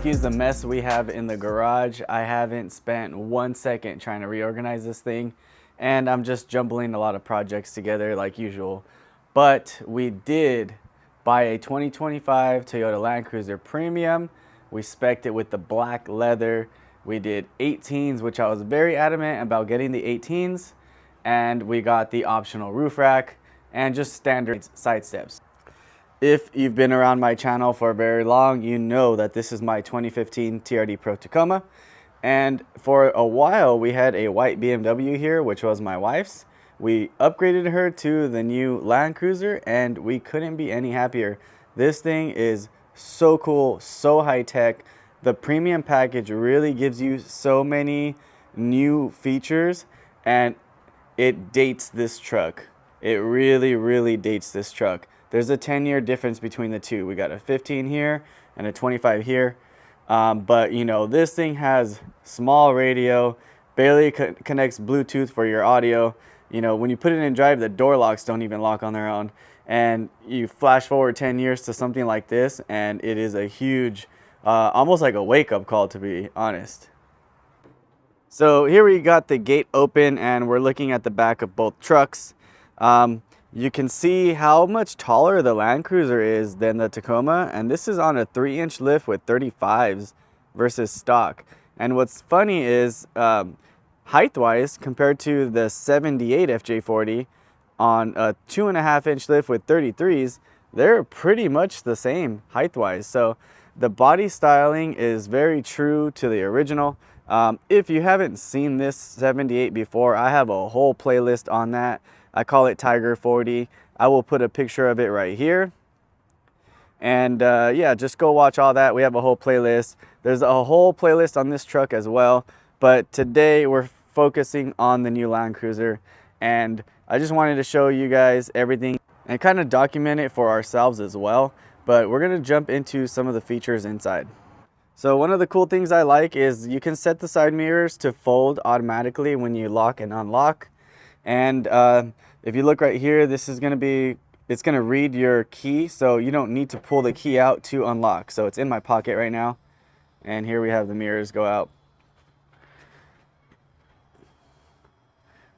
Excuse the mess we have in the garage. I haven't spent 1 second trying to reorganize this thing, and I'm just jumbling a lot of projects together like usual. But we did buy a 2025 Toyota Land Cruiser Premium. We spec'd it with the black leather. We did 18s, which I was very adamant about getting the 18s, and we got the optional roof rack and just standard side steps. If you've been around my channel for very long, you know that this is my 2015 TRD Pro Tacoma. And for a while, we had a white BMW here, which was my wife's. We upgraded her to the new Land Cruiser, and we couldn't be any happier. This thing is so cool, so high tech. The premium package really gives you so many new features, and it dates this truck. It really dates this truck. There's a 10-year difference between the two. We got a 15 here and a 25 here. But you know, this thing has small radio, barely connects Bluetooth for your audio. You know, when you put it in drive, the door locks don't even lock on their own. And you flash forward 10 years to something like this, and it is a huge, almost like a wake-up call, to be honest. So here we got the gate open, and we're looking at the back of both trucks. You can see how much taller the Land Cruiser is than the Tacoma, and this is on a 3-inch lift with 35s versus stock. And what's funny is height-wise, compared to the 78 FJ40 on a 2.5-inch lift with 33s, they're pretty much the same height-wise. So the body styling is very true to the original. If you haven't seen this 78 before, I have a whole playlist on that. I call it Tiger 40. I will put a picture of it right here. And yeah, just go watch all that. We have a whole playlist. There's a whole playlist on this truck as well. But today we're focusing on the new Land Cruiser. And I just wanted to show you guys everything and kind of document it for ourselves as well. But we're going to jump into some of the features inside. So one of the cool things I like is you can set the side mirrors to fold automatically when you lock and unlock. And if you look right here, this is going to be, it's going to read your key, so you don't need to pull the key out to unlock. So it's in my pocket right now. And here we have the mirrors go out.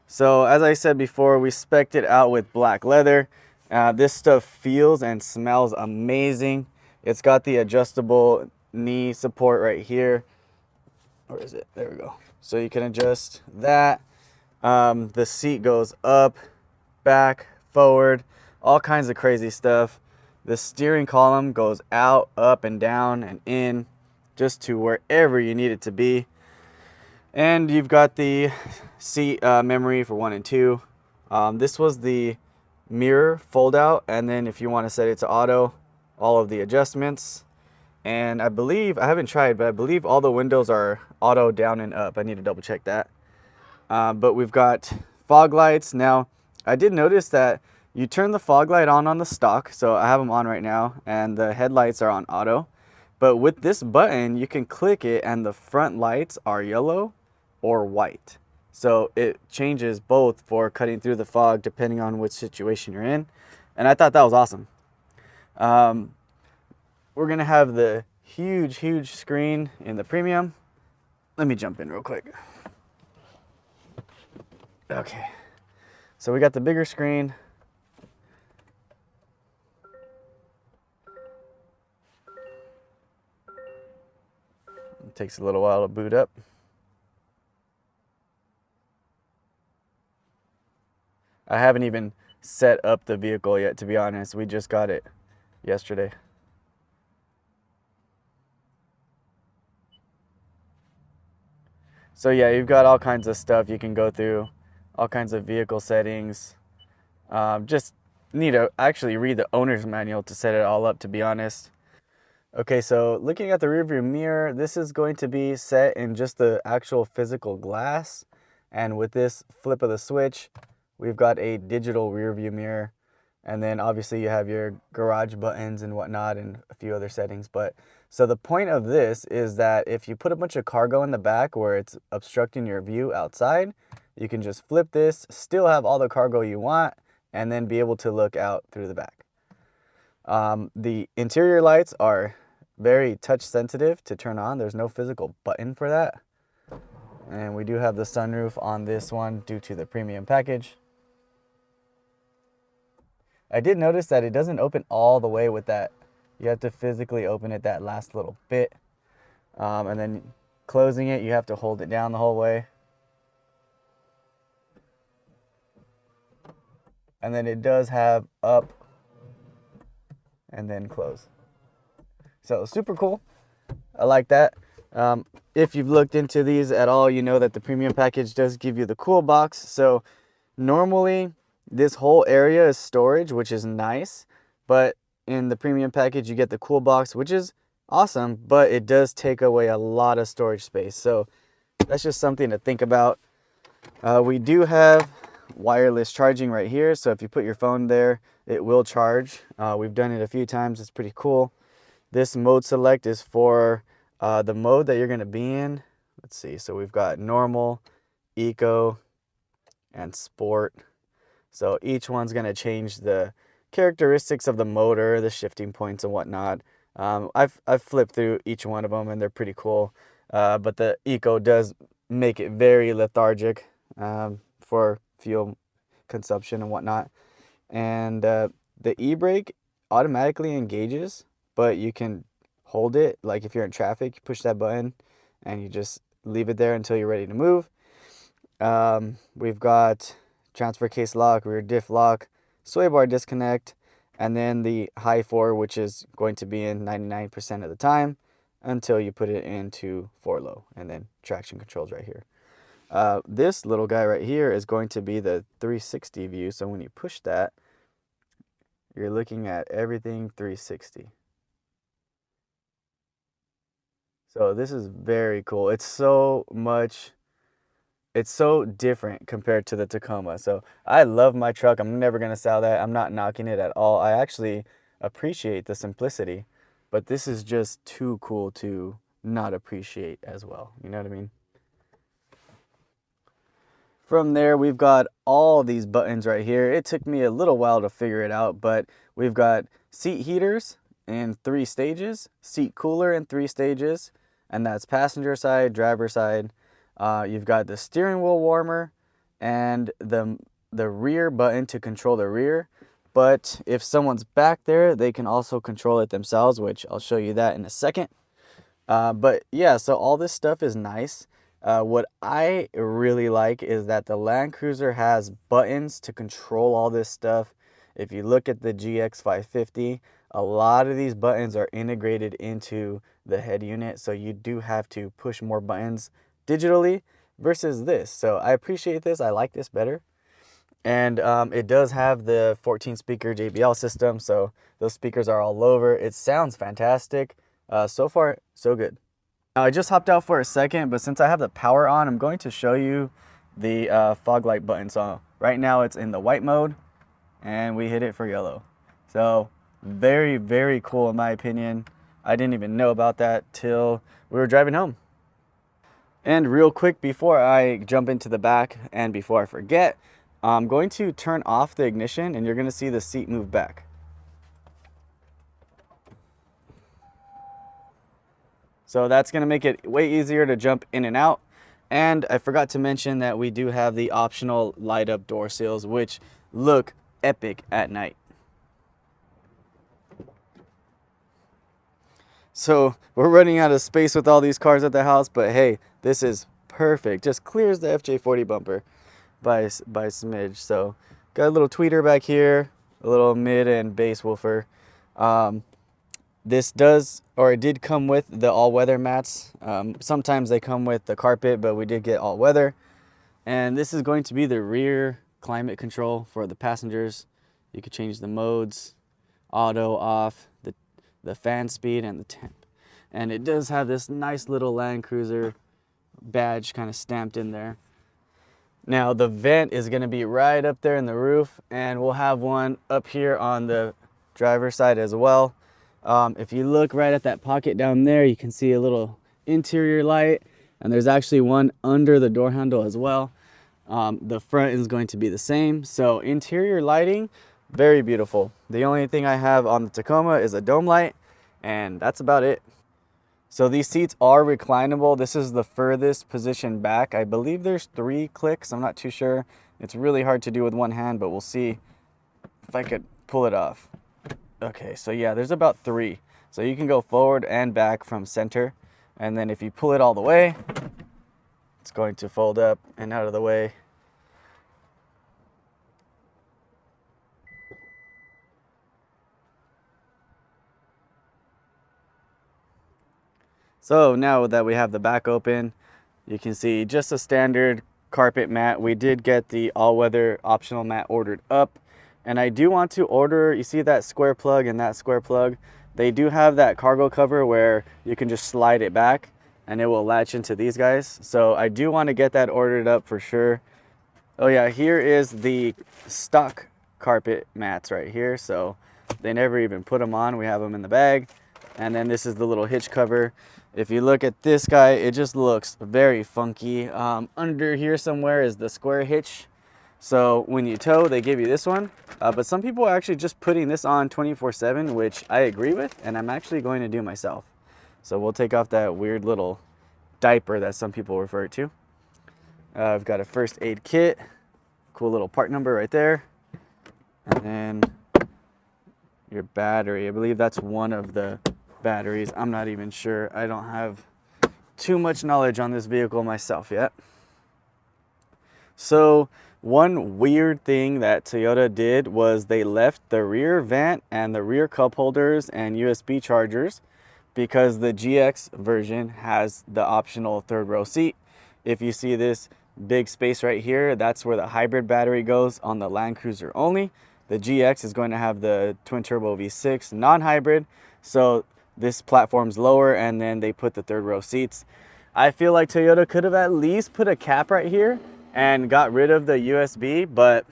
So as I said before, we spec'd it out with black leather. This stuff feels and smells amazing. It's got the adjustable knee support right here. Where is it? There we go. So you can adjust that. The seat goes up, back, forward, all kinds of crazy stuff. The steering column goes out, up, and down, and in, just to wherever you need it to be. And you've got the seat memory for 1 and 2. This was the mirror fold out, and then if you want to set it to auto, all of the adjustments. And I believe, I haven't tried, but I believe all the windows are auto down and up. I need to double check that. But we've got fog lights. Now, I did notice that you turn the fog light on the stock, so I have them on right now, and the headlights are on auto. But with this button, you can click it, and the front lights are yellow or white. So it changes both for cutting through the fog, depending on which situation you're in. And I thought that was awesome. We're going to have the huge screen in the Premium. Let me jump in real quick. Okay, so we got the bigger screen. It takes a little while to boot up. I haven't even set up the vehicle yet, to be honest. We just got it yesterday. So yeah, you've got all kinds of stuff you can go through. All kinds of vehicle settings. Just need to actually read the owner's manual to set it all up, to be honest. Okay, so looking at the rearview mirror, this is going to be set in just the actual physical glass. And with this flip of the switch, we've got a digital rearview mirror. And then obviously you have your garage buttons and whatnot and a few other settings. But so the point of this is that if you put a bunch of cargo in the back where it's obstructing your view outside, you can just flip this, still have all the cargo you want, and then be able to look out through the back. The interior lights are very touch sensitive to turn on. There's no physical button for that. And we do have the sunroof on this one due to the premium package. I did notice that it doesn't open all the way with that. You have to physically open it that last little bit. And then closing it, you have to hold it down the whole way. And then it does have up and then close. So super cool. I like that. If you've looked into these at all, you know that the premium package does give you the cool box. So normally this whole area is storage, which is nice, but in the premium package you get the cool box, which is awesome, but it does take away a lot of storage space. So that's just something to think about. We do have wireless charging right here, so if you put your phone there, it will charge. We've done it a few times. It's pretty cool. This mode select is for the mode that you're going to be in. Let's see. So we've got normal, eco, and sport. So each one's going to change the characteristics of the motor, the shifting points and whatnot. I've flipped through each one of them and they're pretty cool. But the eco does make it very lethargic for fuel consumption and whatnot. And the e-brake automatically engages, but you can hold it. Like if you're in traffic, you push that button and you just leave it there until you're ready to move. We've got transfer case lock, rear diff lock, sway bar disconnect, and then the high 4, which is going to be in 99% of the time until you put it into 4 low, and then traction controls right here. This little guy right here is going to be the 360 view. So when you push that, you're looking at everything 360. So this is very cool. It's so different compared to the Tacoma. So I love my truck. I'm never going to sell that. I'm not knocking it at all. I actually appreciate the simplicity, but this is just too cool to not appreciate as well. You know what I mean? From there, we've got all these buttons right here. It took me a little while to figure it out, but we've got seat heaters in 3 stages, seat cooler in 3 stages, and that's passenger side, driver side. You've got the steering wheel warmer and the rear button to control the rear. But if someone's back there, they can also control it themselves, which I'll show you that in a second. But yeah, so all this stuff is nice. What I really like is that the Land Cruiser has buttons to control all this stuff. If you look at the GX550, a lot of these buttons are integrated into the head unit, so you do have to push more buttons digitally versus this. So I appreciate this. I like this better. And it does have the 14 speaker JBL system, so those speakers are all over. It sounds fantastic. So far, so good. Now I just hopped out for a second, but since I have the power on, I'm going to show you the fog light button. So right now it's in the white mode and we hit it for yellow. So very, very cool in my opinion. I didn't even know about that till we were driving home. And real quick before I jump into the back and before I forget, I'm going to turn off the ignition and you're going to see the seat move back. So that's going to make it way easier to jump in and out. And I forgot to mention that we do have the optional light up door seals, which look epic at night. So we're running out of space with all these cars at the house, but hey, this is perfect. Just clears the FJ40 bumper by smidge. So got a little tweeter back here, a little mid and bass woofer. This it did come with the all-weather mats. Sometimes they come with the carpet, but we did get all-weather. And this is going to be the rear climate control for the passengers. You could change the modes, auto, off, the fan speed, and the temp. And it does have this nice little Land Cruiser badge kind of stamped in there. Now the vent is going to be right up there in the roof, and we'll have one up here on the driver's side as well. If you look right at that pocket down there, you can see a little interior light, and there's actually one under the door handle as well. The front is going to be the same. So interior lighting, very beautiful. The only thing I have on the Tacoma is a dome light, and that's about it. So these seats are reclinable. This is the furthest position back. I believe there's 3 clicks. I'm not too sure. It's really hard to do with one hand, but we'll see if I could pull it off. Okay, so yeah, there's about 3. So you can go forward and back from center. And then if you pull it all the way, it's going to fold up and out of the way. So now that we have the back open, you can see just a standard carpet mat. We did get the all-weather optional mat ordered up. And I do want to order, you see that square plug and that square plug? They do have that cargo cover where you can just slide it back and it will latch into these guys. So I do want to get that ordered up for sure. Oh yeah, here is the stock carpet mats right here. So they never even put them on. We have them in the bag. And then this is the little hitch cover. If you look at this guy, it just looks very funky. Under here somewhere is the square hitch. So when you tow, they give you this one. But some people are actually just putting this on 24/7, which I agree with, and I'm actually going to do myself. So we'll take off that weird little diaper that some people refer to. I've got a first aid kit. Cool little part number right there. And then your battery. I believe that's one of the batteries. I'm not even sure. I don't have too much knowledge on this vehicle myself yet. So one weird thing that Toyota did was they left the rear vent and the rear cup holders and USB chargers, because the GX version has the optional 3rd row seat. If you see this big space right here, that's where the hybrid battery goes on the Land Cruiser only. The GX is going to have the twin turbo V6 non-hybrid. So this platform's lower, and then they put the 3rd row seats. I feel like Toyota could have at least put a cap right here and got rid of the USB, but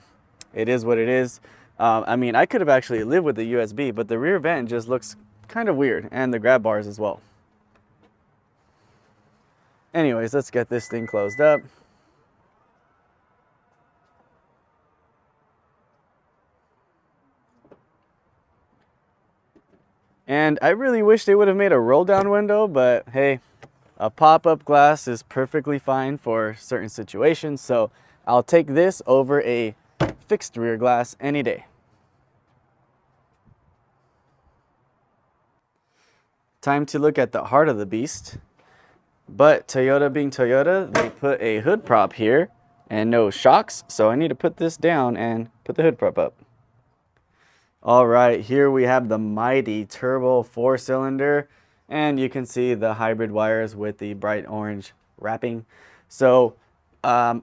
it is what it is. I mean, I could have actually lived with the USB, but the rear vent just looks kind of weird, and the grab bars as well. Anyways, let's get this thing closed up. And I really wish they would have made a roll down window, but hey, a pop-up glass is perfectly fine for certain situations. So I'll take this over a fixed rear glass any day. Time to look at the heart of the beast. But Toyota being Toyota, they put a hood prop here and no shocks. So I need to put this down and put the hood prop up. All right, here we have the mighty turbo 4-cylinder, and you can see the hybrid wires with the bright orange wrapping. So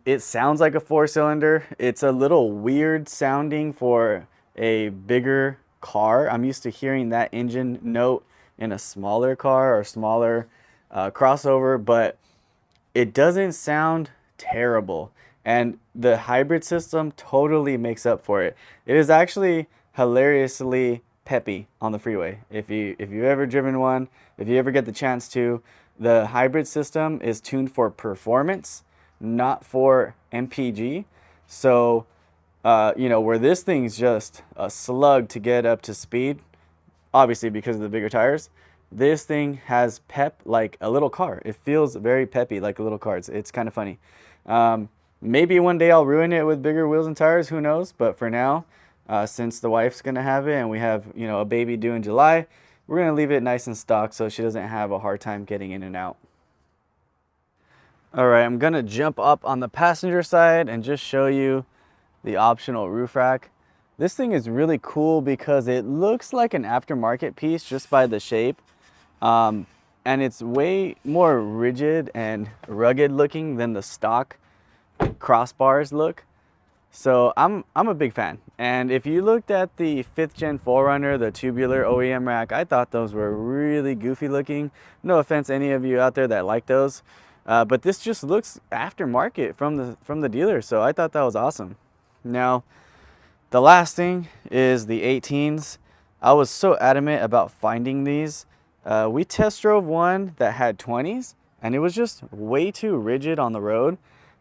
it sounds like a 4-cylinder. It's a little weird sounding for a bigger car. I'm used to hearing that engine note in a smaller car or smaller crossover, but it doesn't sound terrible. And the hybrid system totally makes up for it. It is actually hilariously peppy on the freeway. If you've ever driven one, if you ever get the chance to, the hybrid system is tuned for performance, not for MPG. So you know, where this thing's just a slug to get up to speed, obviously because of the bigger tires, this thing has pep like a little car. It feels very peppy like a little car. It's kind of funny. Maybe one day I'll ruin it with bigger wheels and tires, who knows? But for now, since the wife's gonna have it and we have, you know, a baby due in July, we're gonna leave it nice and stock so she doesn't have a hard time getting in and out. All right, I'm gonna jump up on the passenger side and just show you the optional roof rack. This thing is really cool because it looks like an aftermarket piece just by the shape. And it's way more rigid and rugged looking than the stock crossbars look. So I'm a big fan. And if you looked at the 5th gen 4Runner, the tubular OEM rack, I thought those were really goofy looking. No offense any of you out there that like those. But this just looks aftermarket from the dealer, so I thought that was awesome. Now, the last thing is the 18s. I was so adamant about finding these. We test drove one that had 20s, and it was just way too rigid on the road.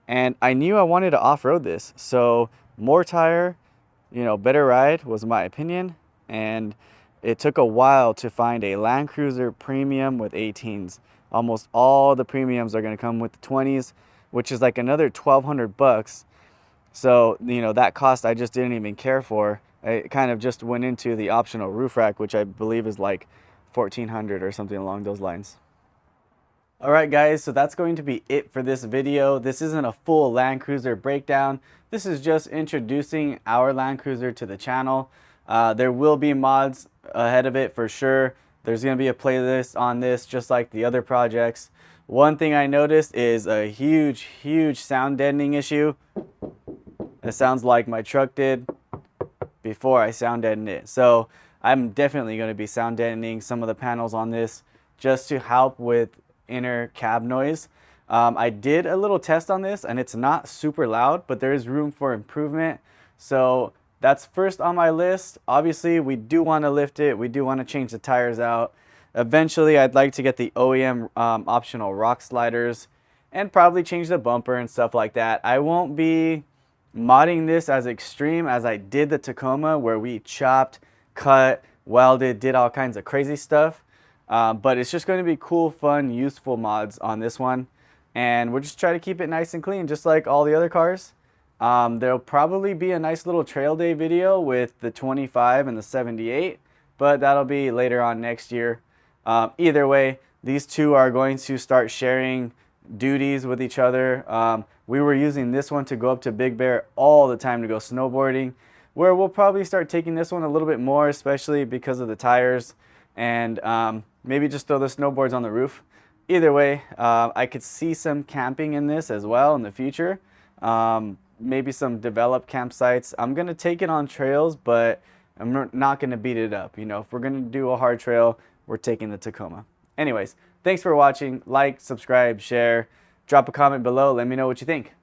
And I knew I wanted to off-road this, so more tire, you know, better ride was my opinion. And it took a while to find a Land Cruiser Premium with 18s. Almost all the premiums are going to come with the 20s, which is like another 1,200 bucks. So, you know, that cost I just didn't even care for. It kind of just went into the optional roof rack, which I believe is like 1,400 or something along those lines. All right, guys, so that's going to be it for this video. This isn't a full Land Cruiser breakdown. This is just introducing our Land Cruiser to the channel. There will be mods ahead of it for sure. There's going to be a playlist on this just like the other projects. One thing I noticed is a huge sound deadening issue. It sounds like my truck did before I sound deadened it. So I'm definitely going to be sound deadening some of the panels on this just to help with inner cab noise. I did a little test on this and it's not super loud, but there is room for improvement. So that's first on my list. Obviously, we do want to lift it. We do want to change the tires out. Eventually, I'd like to get the OEM optional rock sliders and probably change the bumper and stuff like that. I won't be modding this as extreme as I did the Tacoma, where we chopped, cut, welded, did all kinds of crazy stuff. But it's just going to be cool, fun, useful mods on this one. And we'll just try to keep it nice and clean, just like all the other cars. There'll probably be a nice little trail day video with the 25 and the 78, but that'll be later on next year. Either way, these two are going to start sharing duties with each other. We were using this one to go up to Big Bear all the time to go snowboarding, where we'll probably start taking this one a little bit more, especially because of the tires, and maybe just throw the snowboards on the roof. Either way, I could see some camping in this as well in the future. Maybe some developed campsites. I'm going to take it on trails, but I'm not going to beat it up. You know, if we're going to do a hard trail, we're taking the Tacoma. Anyways, thanks for watching. Like, subscribe, share, drop a comment below. Let me know what you think.